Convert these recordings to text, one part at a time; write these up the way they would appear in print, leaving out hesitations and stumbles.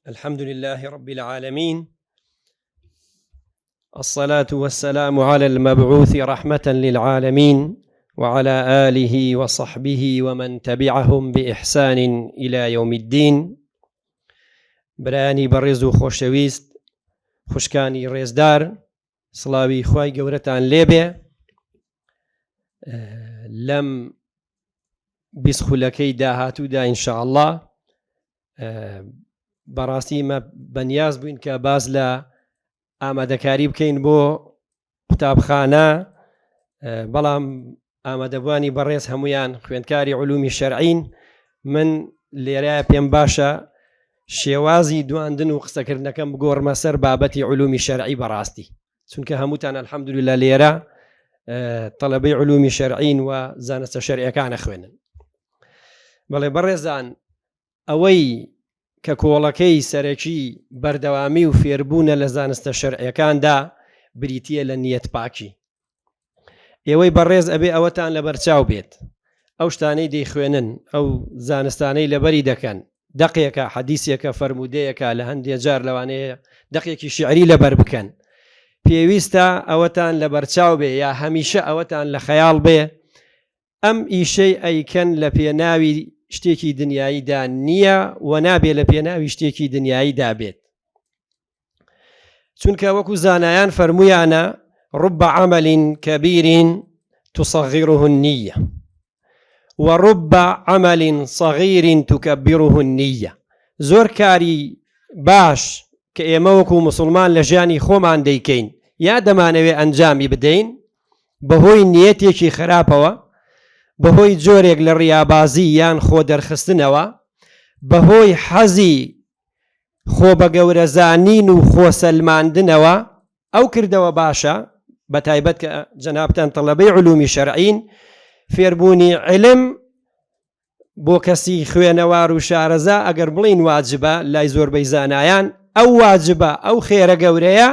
الحمد لله رب العالمين، الصلاة والسلام على المبعوث رحمة للعالمين وعلى آله وصحبه ومن تبعهم بإحسان إلى يوم الدين. برانی بەڕێز و خۆشەویست، خوشکانی ڕێزدار، سڵاوی خوای گەورەتان لێبێ. لەم بیسخولەکەی داهاتوودا ئینشاءالله بەڕاستی بەنیاز بووین کە باز لە ئامادەکاری بکەین بۆ قوتابخانە، بەڵام ئامادەبوانی بەڕێز هەمویان خوێندکاری علومی شەرعین. من لێرە پێم باشە شێوازی دواندن و قسەکردنەکەم بگۆڕمە سەر بابەتی علومی شەرعی بەڕاستی، چونکە هەمووتان الحەمدولله لێرە تەڵەبەی علومی شەرعین و زانستە شەرعیەکانە خوێنن. بەڵێ بەڕێزان، ئەوەی کە کۆڵەکەی سەرەکی بەردەوامی و فێربوونە لە زانستە شەرعیەکاندا بریتیە لە نیەت پاکی. ئێوەی بەڕێز ئەبێ ئەوەتان لە بەرچاو بێت، ئەو شتانەی دەیخوێنن، ئەو زانستانەی لەبەری دەکەن، دەقێکە حەدیسێکە فەرمودەیەکە لە هەندێک جار لەوانەیە دەقێکی شیعری لەبەر بکەن، پێویستە ئەوەتان لە بەرچاو بێ یا هەمیشە ئەوەتان لە خەیاڵ بێ ئەم ئیشەی ئەیکەن لە پێناوی شتێکی دنیاییدا نییە و نابێ لە پێناوی شتێکی دنیاییدا بێت. چونکە وەکو زانایان فەرمویانە رب عمل كبير تصغره النية ورب عمل صغير تكبره النية. زۆر کاری باش کە ئێمە وەکو مسلمان لە ژیانی خۆمان دەیکەین یا دەمانەوێ ئەنجامی بدەین، بەهۆی نیەتێکی خراپەوە، بەهۆی جۆرێک لە ڕیابازی یان خۆ دەرخستنەوە، بەهۆی حەزی خۆ بە گەورەزانین و خۆسەلماندنەوە، ئەو کردەوە باشە. بە تایبەت کە جەنابتان تەڵەبەی علومی شەرعین، فێربوونی علم بۆ کەسی خوێنەوار و شارەزا ئەگەر بڵین واجبە لای زۆربەی زانایان، ئەو واجبە ئەو خێرە گەورەیە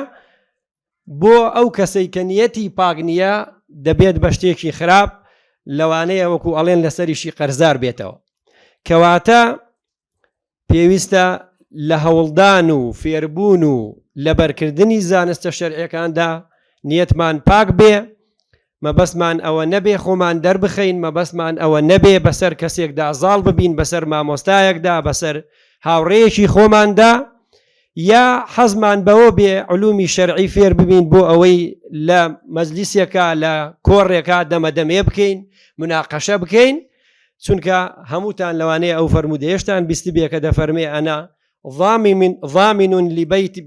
بۆ ئەو کەسەی کە نیەتی پاک نییە دەبێت بە شتێکی خراپ لەوانەیە وەکو ئەڵێن لەسەریشی قەرزار بێتەوە. کەواتە پێویستە لە هەوڵدان و فێربوون و لەبەرکردنی زانستە شەرعیەکاندا نیەتمان پاک بێ، مەبەستمان ئەوە نەبێ خۆمان دەربخەین، مەبەستمان ئەوە نەبێ بەسەر کەسێکدا زاڵ ببین، بەسەر مامۆستایەکدا، بەسەر هاوڕێیەکی خۆماندا، یا حەزمان بەوە بێ علومی شەرعی فێر ببین بۆ ئەوەی لە مەجلیسێکە لە کۆڕێکە دەمەدەمێ بکەین، مناقەشە بکەین. چونکە هەمووتان لەوانەیە ئەو فەرمودەیەشتان بیستی بێ کە دەفەرمێ ئەنا ضامن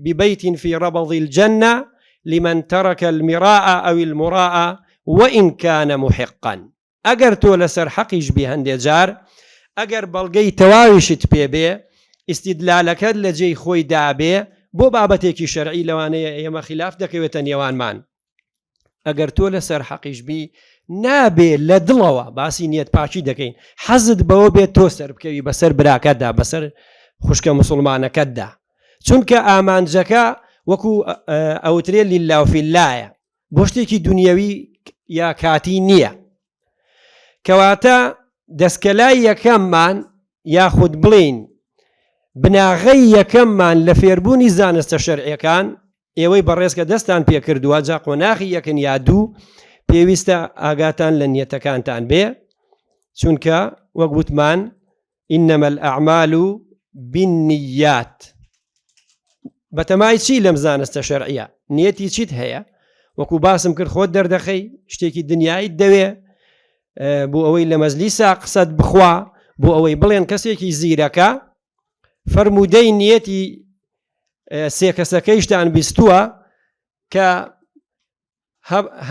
ببيت في ربض الجنة لمن ترك المراء أو المراء وإن كان محقا. ئەگەر تۆ لەسەر حەقیش بی هەندێک جار، ئەگەر بەڵگەی تەواویشت پێ بێ، ئیستیدلالەکەت لە جێی خۆی دابێ بۆ بابەتێکی شەرعی لەوانەیە ئێمە خلاف دەکەوێتە نێوانمان، ئەگەر تۆ لەسەر حەقیش بی نابێ لە دڵەوە باسی نیەت پاکی دەکەین، حەزت بەوە بێت تۆ سەر بکەوی بەسەر براکەتدا، بەسەر خوشکە مسلمانەکەتدا، چونکە ئامانجەکە وەکو ئەوترێ لله و فی اللهە، بۆ شتێکی دنیەوی یا کاتی نییە. کەواتە دەستکەلای یەکەممان یاخود بڵین بناغەی یەکەممان لە فێربوونی زانستە شەرعیەکان، ئێوەی بەڕێز کە دەستان پێکردووە جا قۆناغی یەکن یا دوو، پێویستە ئاگاتان لە نیەتەکانتان بێ، چونکە وەک گوتمان ئینەمە الئەعمال بالنیات. بەتەمای چی لەم زانستە شەرعیە؟ نیەتی چیت هەیە؟ وەکو باسم کرد خۆت دەردەخەی شتێکی دنیایت دەوێ بۆ ئەوەی لە مەجلیسا قسەت بخوا، بۆ ئەوەی بڵێن کەسێکی زیرەکە فەرمودەی نیەتی سێ کەسەکەیشتان بیستووە کە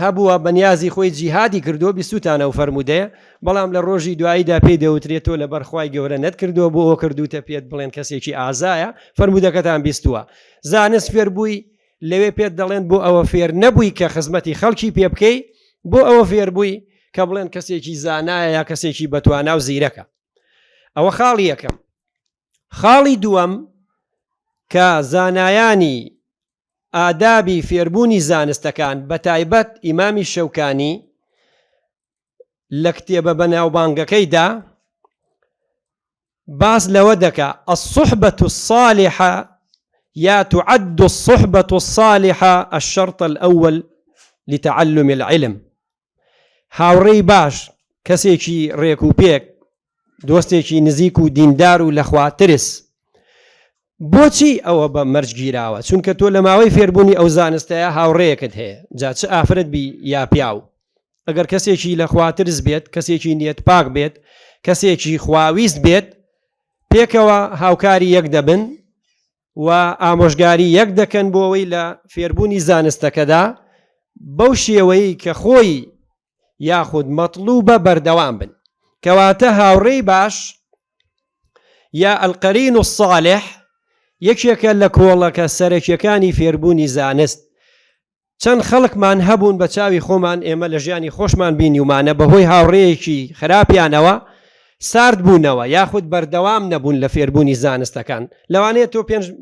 هەبووە بەنیازی خۆی جیهادی کردو، بیستوتانە و فەرمودەیە، بەڵام لە ڕۆژی دواییدا پێی دەوترێت تۆ لەبەر خوای گەورە نەتکردووە بۆ ئەوە کردوتە پێت بڵێن کەسێکی ئازایە، فەرمودەکەتان بیستووە. زانست فێر بووی لەوێ پێت دەڵێن بۆ ئەوە فێر نەبووی کە خزمەتی خەڵکی پێ بکەی، بۆ ئەوە فێر بووی کە بڵێن کەسێکی زانایە یا کەسێکی بەتوانا و زیرەکە. ئەوە خاڵی یەکەم. خاڵی دووەم کە زانایانی ئادابی فێربوونی زانستەکان بە تایبەت ئیمامی شەوکانی لە کتێبە بەناوبانگەکەیدا باس لودك الصحبة الصالحة يا تعد الصحبة الصالحة الشرط الأول لتعلم العلم. هاوڕێی باش کەسێکی ڕێک و پێک دۆستێکی نزیک و دیندار و لەخواترس بۆچی ئەوە بە مەرجگیراوە؟ چونکە تۆ لە ماوەی فێربوونی ئەو زانستەیە هاوڕێیەکت هەیە، جا چ ئافرەت بی یا پیاو. ئەگەر کەسێکی لەخواترس بێت، کەسێکی نیەت پاک بێت، کەسێکی خواویست بێت، پێکەوە هاوکاری یەک دەبن و ئامۆژگاری یەک دەکەن بۆ ئەوەی لە فێربوونی زانستەکەدا بەو شێوەیەی کە خۆی یاخود مەطلوبە بەردەوام بن. کەواتە هاوڕێی باش یا ئەلقەرین الصالح یەکێکە لە کۆڵەکە سەرەکیەکانی فێربوونی زانست. چەند خەڵکمان هەبوون بە چاوی خۆمان ئێمە لە ژیانی خۆشمان بینیومانە بەهۆی هاوڕێیەکی خراپیانەوە سارد بوونەوە یاخود بەردەوام نەبوون لە فێربوونی زانستەکان. لەوانەیە تۆ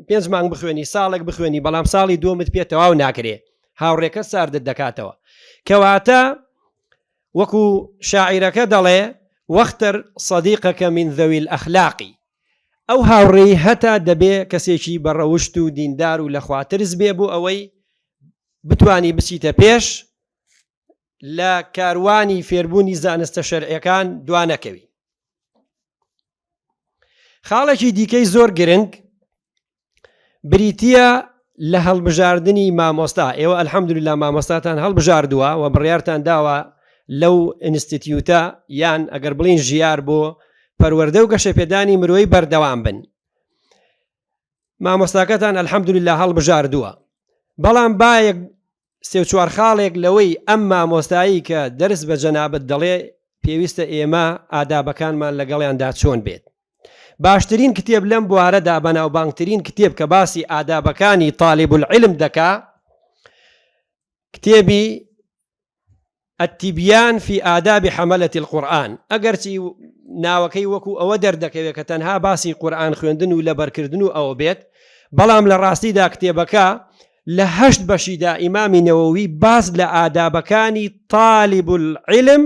5 مانگ بخوێنی، ساڵێک بخوێنی، بەڵام ساڵی دووەمت پێ تەواو ناکرێ، هاوڕێکە ساردت دەکاتەوە. کەواتە وەکو شاعیرەکە دەڵێ وەختر صدیقەکە من ذەوی الئەخلاقی، ئەو هاوڕێی هەتا دەبێ کەسێکی بەڕەوشت و دیندار و لەخواترس بێ بۆ ئەوەی بتوانی بچیتە پێش لە کاروانی فێربوونی زانستە شەرعیەکان دوانەکەوی. خاڵێکی دیکەی زۆر گرنگ بریتیە لە هەڵبژاردننی مامۆستا. ئێوە ئەلحەمدوللا مامۆستاتان هەڵبژاردووە و بڕیارتان داوە لەو ئینستیتیوتە یان ئەگەر بڵین ژیار بۆ پەروەردە و گەشەپێدانی مرۆیی بەردەوام بن. مامۆستاکەتان ئەلحەمدوللا هەڵبژاردووە، بەڵام با 3-4 خاڵێک لەوەی ئەم مامۆستایی کە دەرس بە جەنابەت دەڵێ پێویستە ئێمە ئادابەکانمان لەگەڵیاندا چۆن بێت. باشترین کتێب لەم بوارەدا بەناوبانگترین کتێب کە باسی ئادابەکانی طالب العلم دەکا کتێبی التبيان في آداب حملة القرآن. ئەگەرچی ناوەکەی وەکو ئەوە دەردەکەوێت کە تەنها باسی قورئان خوێندن و لەبەرکردن و ئەوە بێت، بەڵام لە ڕاستیدا کتێبەکە لە 8 بەشیدا ئیمامی نەوەوی باس لە ئادابەکانی طالب العلم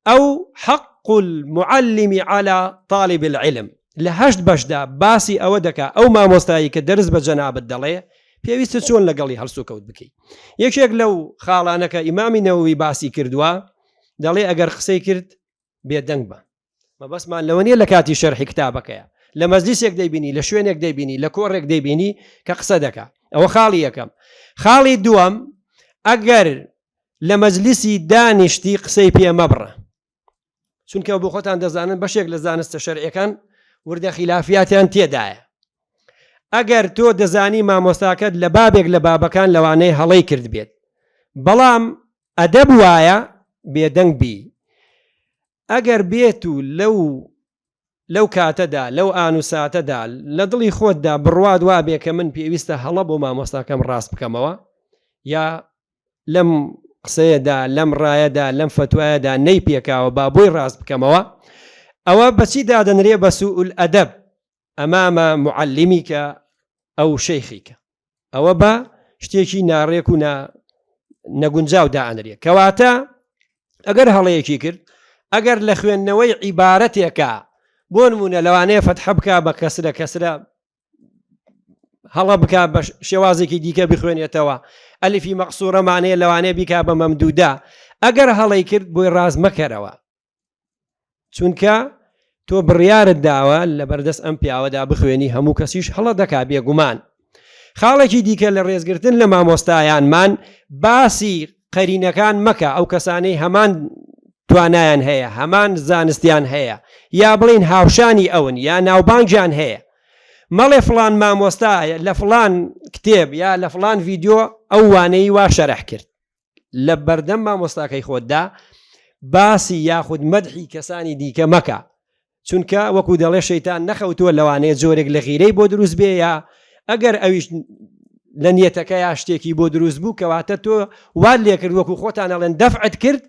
ئەو حق المعلم على طالب العلم لە 8 بەشدا باسی ئەوە دەکا ئەو مامۆستایی کە دەرس بە جەنابەت دەڵێ پێویستە چۆن لەگەڵی هەڵسوکەوت بکەیت. یەکێک لەو خاڵانەکە ئیمامی نەوەوی باسی کردووە، دەڵێ ئەگەر قسەی کرد بێدەنگ بە. مەبەسمان لەوە نیە لە کاتی شەرحی کتابەکەیە، لە مەجلیسێک دەیبینی، لە شوێنێک دەیبینی، لە کۆڕێک دەیبینی کە قسە دەکا. ئەوە خاڵی یەکەم. خاڵی دووەم، ئەگەر لە مەجلیسی دانیشتی قسەی پێ مەبڕە، چونکە بۆ خۆتان دەزانن بەشێک لە زانستە شەرعیەکان وردە خلافیاتیان تێدایە. ئەگەر تۆ دەزانی مامۆستاکەت لە بابێک لە بابەکان لەوانەیە هەڵەی کرد بێت، بەڵام ئەدەب وایە بێدەنگ بی. ئەگەر بێت و لەو کاتەدا لەو ئانوساتەدا لە دڵی خۆتدا بڕواد وا بێ کە من پێویستە هەڵە بۆ مامۆستاکەم ڕاست بکەمەوە، یا لەم قسەیەدا لەم ڕایەدا لەم فتوایەدا نەی پێکاوە با بۆی ڕاست بکەمەوە، ئەوە بەچی دادەنرێ بە سوء الئەدەب ئەمامە معلمیکە ئەو شەیخیکە، ئەوە بە شتێکی ناڕێک و نەگونجاو دائەنرێ. کەواتە ئەگەر هەڵەیەکی کرد، ئەگەر لە خوێندنەوەی عیبارەتێکە بۆ نمونە لەوانەیە فەتحە بکە بە کەسرە هەڵە بکە بە شێوازێکی دیکە بخوێنێتەوە، ئەلیفی مەقسوورەمانەیە لەوانەیە بیکا بە مەمدوودا، ئەگەر هەڵەی کرد بۆی ڕاز مەکەرەوە، چونکە تۆ بڕیارت داوە لە بەردەست ئەم پیاوەدا بخوێنی، هەموو کەسیش هەڵە دەکا بێگومان. خاڵێکی دیکە لە ڕێزگرتن لە مامۆستایانمان باسی قەرینەکان مەکە، ئەو کەسانەی هەمان توانایان هەیە، هەمان زانستیان هەیە، یا بڵین هاوشانی ئەون یا ناوبانگیان هەیە. مەڵێ فڵان مامۆستا لە فڵان کتێب یا لە فڵان ڤیدیۆ ئەو وانەی وا شەرح کرد، لە بەردەم مامۆستاکەی خۆتدا باسی یاخود مەدحی کەسانی دیکە مەکە، چونکە وەکو دەڵێ شەیتان نەخەوتووە لەوانەیە جۆرێک لە غیرەی بۆ دروست بێ، یا ئەگەر ئەویش لە نیەتەکە یا شتێکی بۆ دروست بوو کەواتە تۆ واد لێ کرد وەکو خۆتان ئەڵێن دەفعت کرد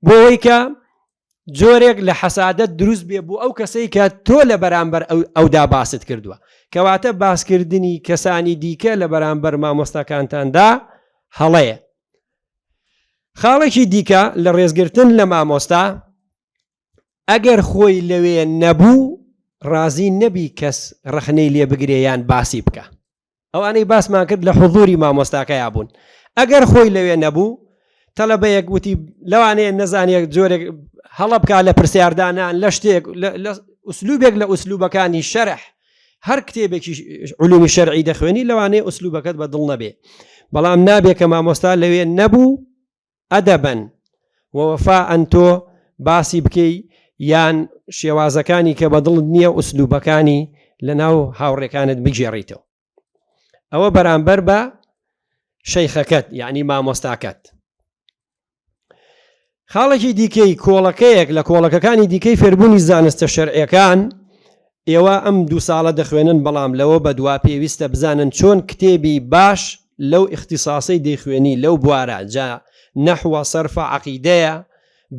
بۆ ئەوەی کە جۆرێک لە حەسادەت دروست بێ بۆ ئەو کەسەی کە تۆ لە بەرامبەر ئەودا باست کردووە. کەواتە باسکردنی کەسانی دیکە لە بەرامبەر مامۆستاکانتاندا هەڵەیە. خاڵێکی دیکە لە ڕێزگرتن لە مامۆستا، ئەگەر خۆی لەوێ نەبوو ڕازی نەبی کەس ڕخنەی لێ بگرێ یان باسی بکە. ئەوانەی باسمان کرد لە حضوری مامۆستاکەیا بوون. ئەگەر خۆی لەوێ نەبوو تەلەبەیەک وتی لەوانەیە نەزانێت جۆرێک هەڵە بکات لە پرسیاردانان لە شتێک لە ئوسلوبێک لە ئوسلوبەکانی شەرح هەر کتێبێکی علومی شەرعی دەخوێنی لەوانەیە ئوسلوبەکەت بە دڵ نەبێ. بەڵام نابێت کە مامۆستا لەوێ نەبوو ئەدەبەن وەوەفاءەن تۆ باسی بکەی یان شێوازەکانی کە بە دڵت نییە ئوسلوبەکانی لەناو هاوڕێکانت بگێڕیتەوە. ئەوە بەرامبەر بە شەیخەکەت یعنی مامۆستاکەت. خاڵێکی دیکەی کۆڵەکەیەک لە کۆڵەکەکانی دیکەی فێربوونی زانستە شەرعیەکان ئێوە ئەم 2 ساڵە دەخوێنن بەڵام لەوە بەدوا پێویستە بزانن چۆن کتێبی باش لەو اختصاصەی دەیخوێنی لەو بوارە جا نەحوە سەرفە عەقیدەیە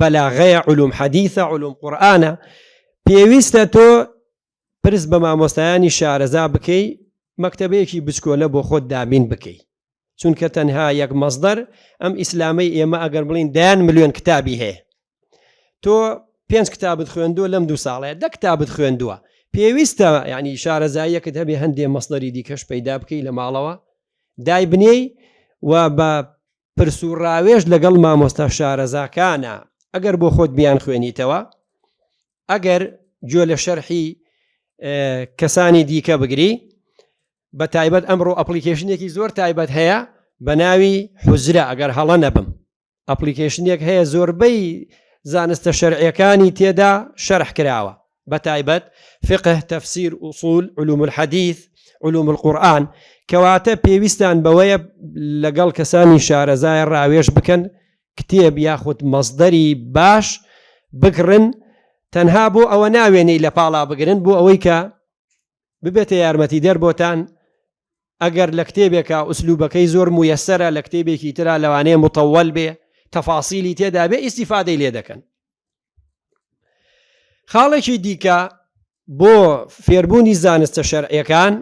بەلاغەیە علوم حەدیثە علوم قورئانە پێویستە تۆ پرس بە مامۆستایانی شارەزا بکەی مەکتەبەیەکی بچکۆلە بۆ خۆت دابین بکەی چونکە تەنها یەک مەصدەر ئەم ئیسلامەی ئێمە ئەگەر بڵین 10 ملیۆن کتابی هەیە تۆ 5 کتابت خوێندووە لەم 2 ساڵەیە 10 کتابت خوێندووە پێویستە یعنی شارەزاییەکت هەبێ هەندێ مەصدەری دیکەش پەیدا بکەی لە ماڵەوە دای بنێی و بە پرس و ڕاوێژ لەگەڵ مامۆستا شارەزاکانە ئەگەر بۆ خۆت بیان خوێنیتەوە ئەگەر گوێ لە شەرحی کەسانی دیکە بگری بە تایبەت ئەمڕۆ ئەپلیکیشنێکی زۆر تایبەت هەیە بە ناوی حوزرە ئەگەر هەڵە نەبم ئەپلیکیشنێک هەیە زۆربەی زانستە شەرعیەکانی تێدا شەرح کراوە بە تایبەت فقه تەفسیر ئوصول علوم الحەدیث علوم القورئان کەواتە پێویستان بەوەیە لەگەڵ کەسانی شارەزای ڕاوێژ بکەن کتێب یاخود مەصدەری باش بکڕن تەنها بۆ ئەوە ناوێنەی لە پاڵا بگرن بۆ ئەوەی کە ببێتە یارمەتی دەر بۆتان ئەگەر لە کتێبێکە ئوسلوبەکەی زۆر مویەسەرە لە کتێبێکی ترا لەوانەیە متەوەل بێ تەفاسیلی تێدا بێ ئیستیفادەی لێ دەکەن. خاڵێکی دیکە بۆ فێربوونی زانستە شەرعیەکان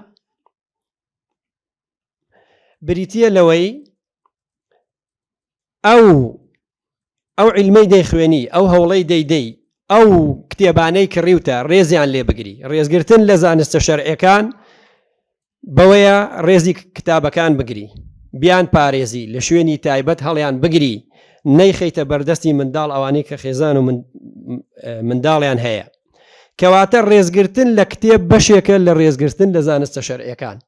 بریتیە لەوەی ئەو عیلمەی دەیخوێنی ئەو هەوڵەی دەیدەی ئەو کتێبانەی کڕیوتە ڕێزیان لێ بگری ڕێزگرتن لە زانستە شەرعیەکان بەوەیە ڕێزی کتابەکان بگری بیان پارێزی لە شوێنی تایبەت هەڵیان بگری نەیخەیتە بەردەستی منداڵ ئەوانەی کە خێزان و منداڵیان هەیە کەواتە ڕێزگرتن لە کتێب بەشێکە لە ڕێزگرتن لە زانستە شەرعیەکان.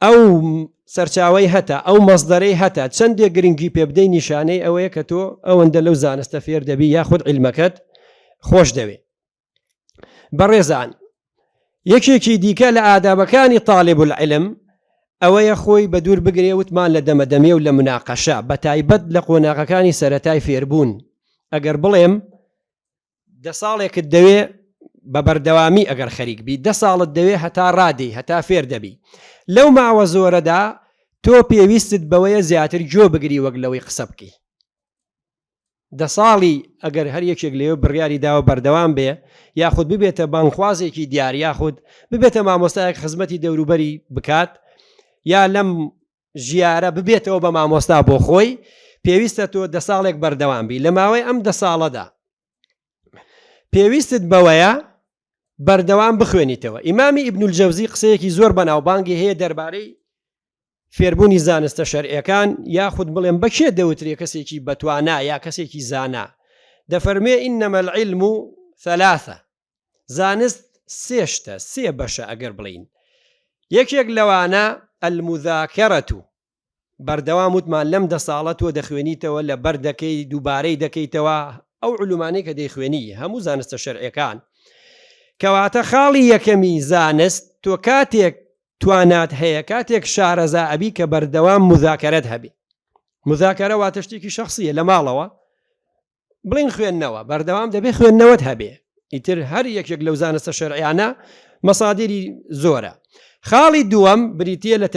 ئەو سەرچاوەی هەتا ئەو مەصدەرەی هەتا چەندێک گرنگی پێ بدەی نیشانەی ئەوەیە کە تۆ ئەوەندە لەو زانستە فێر دەبی یاخود عیلمەکەت خۆش دەوێ. بەڕێزان یەکێکی دیکە لە ئادابەکانی طالب العلم ئەوەیە خۆی بە دوور بگرێ وتمان لە دەمەدەمێ و لە مناقەشە بە تایبەت لە قۆناغەکانی سەرەتای فێربوون ئەگەر بڵێم 10 ساڵێکت دەوێ بە بەردەوامی ئەگەر خەریک بی 10 ساڵت دەوێ هەتا ڕادی هەتا فێر دەبی لەو ماوە زۆرەدا تۆ پێویستت بەوەیە زیاتر گوێ بگری وەک لەوەی قسە بکەی. 10 ساڵی ئەگەر هەر یەکێک لێوە بڕیاری داوە بەردەوام بێ یاخود ببێتە بانخوازێکی دیار یاخود ببێتە مامۆستایەک خزمەتی دەوروبەری بکات یا لەم ژیارە ببێتەوە بە مامۆستا بۆ خۆی پێویستە تۆ 10 ساڵێک بەردەوام بی لە ماوەی ئەم 10 ساڵەدا پێویستت بەوەیە بەردەوام بخوێنیتەوە. ئیمامی ئیبن الجەوزی قسەیەکی زۆر بەناوبانگی هەیە دەربارەی فێربوونی زانستە شەرعیەکان یاخود بڵێم بەکێ دەوترێ کەسێکی بەتوانا یا کەسێکی زانا دەفەرمێ ئینەمە العیلم 3 زانست 3 بەشە ئەگەر بڵین یەکێک لەوانە المذاکەرەت بەردەوام وتمان لەم 10 ساڵە تۆ دەخوێنیتەوە لە بەر دەکەی دووبارەی دەکەیتەوە ئەو علومانەی کە دەیخوێنی هەموو زانستە شەرعیەکان کەواتە خاڵی یەکەمی زانست تۆ کاتێک توانات هەیە کاتێک شارەزا ئەبی کە بەردەوام مذاکەرەت هەبی مذاکەرە واتە شتێکی شەخصیە لە ماڵەوە بڵین خوێندنەوە بەردەوام دەبێ خوێندنەوەت هەبێ ئیتر هەر یەکێک لەو زانستە شەرعیانە مەسادیری زۆرە. خاڵی دووەم بریتیە لە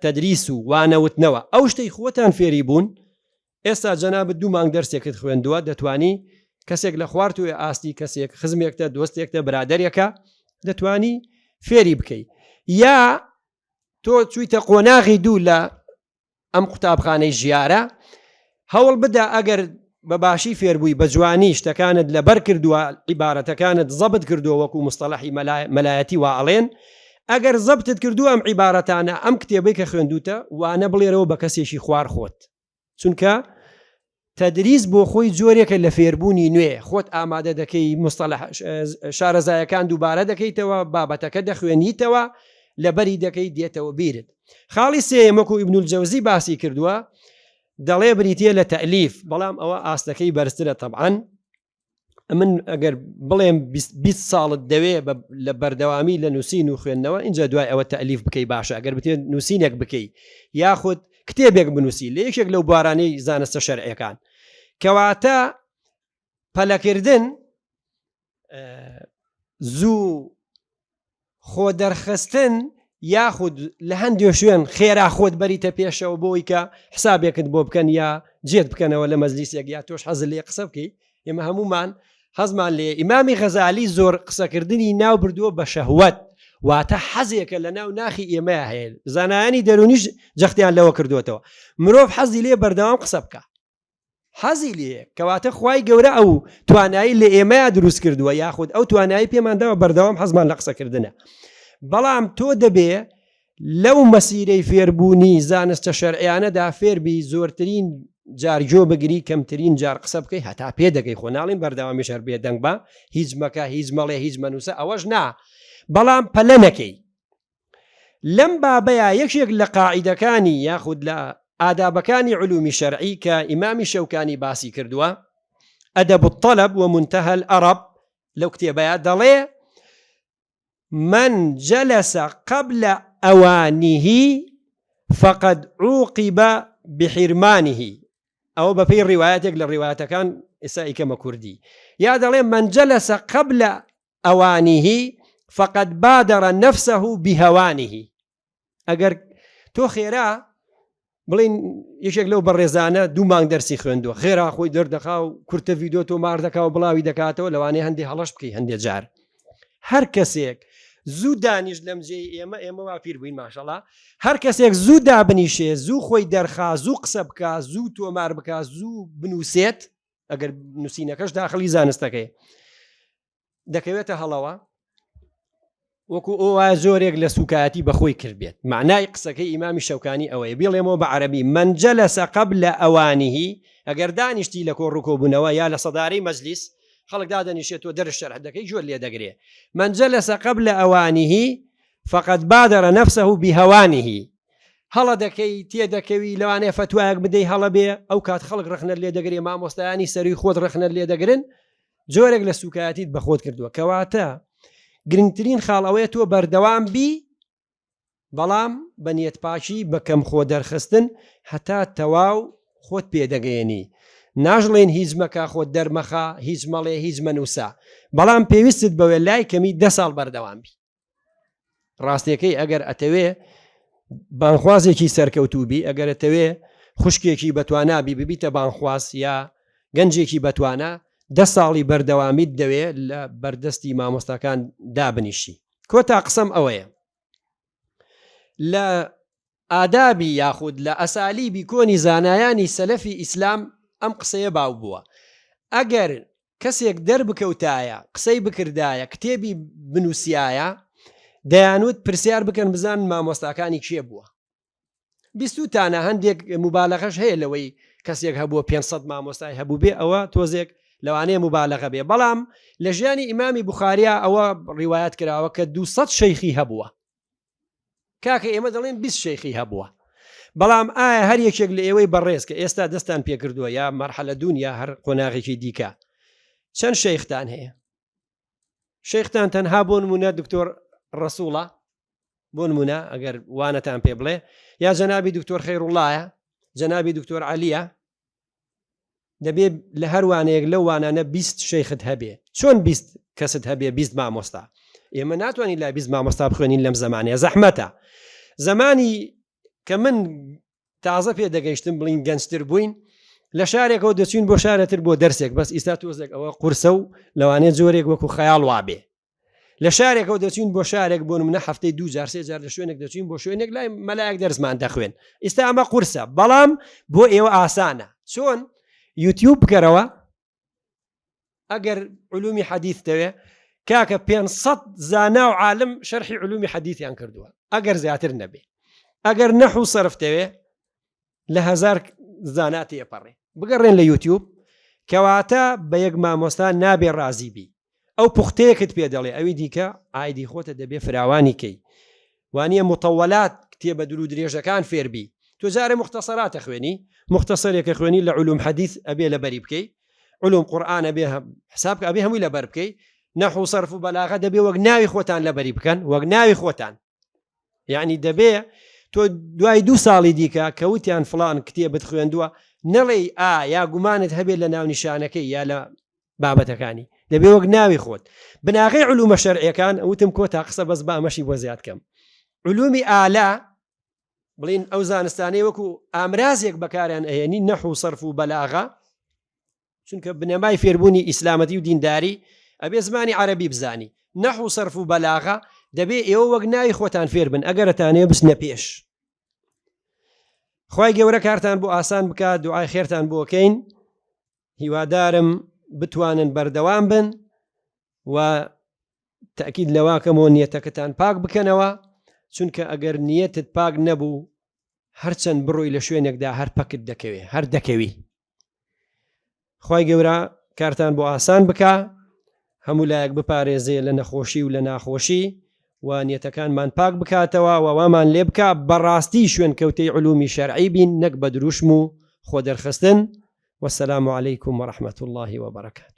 تەدریس و وانەوتنەوە ئەو شتەی خۆتان فێری بوون ئێستا جەنابەت 2 مانگ دەرسێکت خوێندووە دەتوانی کەسێک لە خواردوێ ئاستی کەسێک خزمێکتە دۆستێکتە برادەرێکە دەتوانی فێری بکەی یا تۆ چوویتە قۆناغی دوو لە ئەم قوتابخانەی ژیارە هەوڵ بدە ئەگەر بەباشی فێربووی بە جوانی شتەکانت لەبەر کردووە عیبارەتەکانت زەبت کردووە وەکو مستەڵەحی مەلایەتی وا ئەڵێن ئەگەر زەبتت کردووە ئەم عیبارەتانە ئەم کتێبەی کە خوێندوتە وانە بڵێرەوە بە کەسێکی خوار خۆت چونکە تەدریس بۆ خۆی جۆرێکە لە فێربوونی نوێ خۆت ئامادە دەکەی مستەڵەح شارەزایەکان دووبارە دەکەیتەوە بابەتەکە دەخوێنیتەوە لەبەری دەکەی دێتەوە بیرت. خاڵی سێیەم وەکو ئیبن الجەوزی باسی کردووە دەڵێ بریتە لە تەئلیف بەڵام ئەوە ئاستەکەی بەرزترە تەبعاً من ئەگەر بڵێم 20 ساڵت دەوێ لە بەردەوامی لە نووسین و خوێندنەوە اینجا دوای ئەوە تەئلیف بکەی باشە ئەگەر بتێت نووسینێک بکەی یاخود کتێبێک بنووسی لە یەکێک لەو بارانەی زانستە شەرعیەکان کەواتە پەلەکردن زوو خۆ دەرخستن یاخود لە هەندێک شوێن خێرا خۆت بەریتە پێشەوە بۆی کە حسابێکت بۆ بکەن یا جێت بکەنەوە لە مەجلیسێک یا تۆش حەز لێ قسە بکەی ئێمە هەمومان حەزمان لێ ئیمامی غەزالی زۆر قسەکردنی ناو بردووە بە شەهوەت واتە حەزێکە لە ناو ناخی ئێمە هەیە زانایانی دەرونیش جەختیان لەوە کردوێتەوە مرۆڤ حەزی لێ بەردەوام قسە بکە حەزی لێ کەواتە خوای گەورە ئەو توانایی لە ئێمەیە دروست کردووە یاخود ئەو توانایی پێمانداوە بەردەوام حەزمان لە قسەکردنە بەڵام تۆ دەبێ لەو مەسیرەی فێربوونی زانستە شەرعیانەدا فێربی زۆرترین جارجۆ بگری کەمترین جار قسە بکەی هەتا پێ دەکەی خۆ ناڵین بەردەوامی شەر بێ دەنگ بە هیچ مەکە هیچ مەڵێ هیچ مەنووسە ئەوەش نا بەڵام پەلە نەکەی لەم بابەیە یەکێک لە قاعیدەکانی یاخود لە ئادابەکانی علومی شەرعی کە ئیمامی شەوکانی باسی کردووە ئەدەب الطەلب ومنتهى الأرب لەو کتێبەیە دەڵێ من جلس قبل أوانه فقد عوقب بحرمانه أو بفي الرواياتك للروايات كان إسائك مكردي يا دلين من جلس قبل أوانه فقد بادر نفسه بهوانه أجر تو خيرا بڵین یەکێک لەو بەڕێزانە دوو مانگ دەرسی خوێندووە خێرا خۆی دەردەخا و کورتە ڤیدۆ تۆ ماردەکا و بڵاوی دەکاتەوە لەوانەیە هەندێک هەڵەش بکەی هەندێک جار هەر کەسێک زوو دانیش لەم جێی ئێمە وافیر بووین ماشەڵڵا هەر کەسێک زوو دابنیشێ زوو خۆی دەرخا زوو قسە بکە زوو تۆمار بکە زوو بنووسێت ئەگەر نووسینەکەش داخلی زانستەکەی دەکەوێتە هەڵەوە وەکو ئەوە زۆرێک لە سوکایەتی بەخۆی کردبێت معنای قسەکەی ئیمامی شەوکانی ئەوەیە بڵێمەوە بە عەرەبی من جەلەسە قبل ئەوانه ئەگەر دانیشتی لە کۆڕووکۆبوونەوە یا لە سەدارەی مەجلیس خەڵک دادەنیشێتەوە دەرس شەرح دەکەی جۆر لێ دەگرێ من جەلەسە قبل ئەوانه فقد بادر نفسه بهوانه هەڵە دەکەی تێدەکەوی لەوانەیە فتوایەک بدەی هەڵە بێ ئەو کات خەڵک ڕخنەر لێ دەگرێ مامۆستایانی سەروی خۆت ڕخنەر لێ دەگرن جۆرێک لە سوکایەتیت بەخۆت کردووە کەواتە گرنگترین خاڵ ئەوەیە تۆ بەردەوام بی بەڵام بە نیەت پاکی بە کەم خۆ دەرخستن هەتا تەواو خۆت پێدەگەیەنی ناژڵێن هیچ مەکە خۆت دەرمەخا هیچ مەڵێ هیچ مەنووسە بەڵام پێویستت بەوێ لای کەمی 10 ساڵ بەردەوام بی ڕاستیەکەی ئەگەر ئەتەوێ بانخوازێکی سەرکەوتوبی ئەگەر ئەتەوێ خوشکێکی بەتوانابی ببیتە بانخواز یا گەنجێکی بەتوانە 10 ساڵی بەردەوامیت دەوێت لە بەردەستی مامۆستاکان دابنیشی کۆتا قسەم ئەوەیە لە ئادابی یاخود لە ئەسالیبی کۆنی زانایانی سەلەفی ئیسلام ئەم قسەیە باو بووە ئەگەر کەسێک دەربکەوتایە قسەی بکردایە کتێبی بنووسایە دەیانوت پرسیار بکەن بزان مامۆستاکانی کێ بووە 20تانە هەندێک مبالەغەش هەیە لەوەی کەسێک هەبووە 500 مامۆستای هەبوو بێ ئەوە تۆزێک لەوانەیە مبالەغە بێ بەڵام لە ژیانی ئیمامی بوخاریە ئەوە ڕیوایەت کراوە کە 200 شەیخی هەبووە کاکە ئێمە دەڵێن 20 شەیخی هەبووە بەڵام ئایا هەر یەکێک لە ئێوەی بەڕێز کە ئێستا دەستان پێکردووە یا مەرحەلە دوون یا هەر قۆناغێکی دیکە چەند شەیختان هەیە شەیختان تەنها بۆ نمونە دکتۆر ڕەسوڵە بۆ نمونە ئەگەر وانەتان پێ بڵێ یا جەنابی دکتۆر خەیڕوڵایە جەنابی دکتۆر عەلیە دەبێ لە هەروانەیەک لەو وانانە 20 شەیخت هەبێ چۆن 20 کەست هەبێ 20 مامۆستا ئێمە ناتوانین لای 20 مامۆستا بخوێنین لەم زمانەیە زەحمەتە زمانی کە من تازە پێ دەگەیشتم بڵین گەنجتر بووین لە شارێکەوە دەچین بۆ شارەتر بۆ دەرسێک بەس ئیستا تۆزێک ئەوە قورسە و لەوانەیە جۆرێک وەکو خەیاڵ وابێ لە شارێکەوە دەچین بۆ شارێک بۆ منە هەفتەی 2 جار 3 جار لە شوێنێک دەچین بۆ شوێنێک لای مەلایەک دەرسمان دەخوێن ئیستا ئەمە قورسە بەڵام بۆ ئێوە ئاسانە چۆن يوتيوب بکەرەوە ئەگەر علومی حەدیث دەوێ کاکە 500 زانا و عالم شەرحی علومی حەدیثیان کردووە ئەگەر زیاتر نەبێ ئەگەر نەحو سەرف دەوێ لە 1000 زانا تێپەڕێ بگەڕێن لە یوتیوب کەواتە بە یەک مامۆستا نابێ ڕازی بی ئەو پوختەیەکت پێ دەڵێ ئەوی دیکە ئایدی خۆتە دەبێ فراوانی کەی وانە متەوەلات کتێبە درو درێژەکان فێربی تۆ جارێ مختصراتە خوێنی مختصرێکە خوێنی لە علوم حەدیث ئەبێ لەبەری بکەی علوم قورئان ئەبێ حساب ئەبێ هەمووی لەبەر بکەی نەحو سەرف و بەلاغە دەبێ وەک ناوی خۆتان لەبەری بکەن وەک ناوی خۆتان یعنی دەبێ تۆ دوای 2 ساڵی دیکە کەوتیان فڵان کتێبت خوێندووە نەڵێ یا گومانت هەبێت لە ناو نیشانەکەی یا لە بابەتەکانی دەبێ وەک ناوی خۆت بناغی علومە شەرعیەکان ئەوتم کۆتا قسە بەس بە ئەمەشی بۆ زیاد کەم علومی ئالا بڵین ئەو زانستانەی وەکو ئامرازێک بەکاریان ئەهێنی نەحو سەرف و بەلاغە چونکە بنەمای فێربوونی ئیسلامەتی و دینداری ئەبێ زمانی عەرەبی بزانی نەحو سەرف و بەلاغە دەبێ ئێوە وەک ناوی خۆتان فێر بن ئەگەرتانەیە بچنە پێش خوای گەورە کارتان بۆ ئاسان بکات دوعای خێرتان بۆکەین هیوادارم بتوانن بەردەوام بن و تەکید لەواکەمەوە نیەتەکەتان پاک بکەنەوە چونکە ئەگەر نیەتت پاک نەبوو هەرچەند بڕۆی لە شوێنێکدا هەر پەکت دەکەوێ هەر دەکەوی خوای گەورە کارتان بۆ ئاسان بکە هەموو لایەک بپارێزێ لە نەخۆشی و لە ناخۆشی و نیەتەکانمان پاک بکاتەوە و وامان لێ بکە بەڕاستی شوێنکەوتەی علومی شەرعی بین نەک بە دروشم و خۆ دەرخستن والسلام عليكم ورحمة الله وبركاته.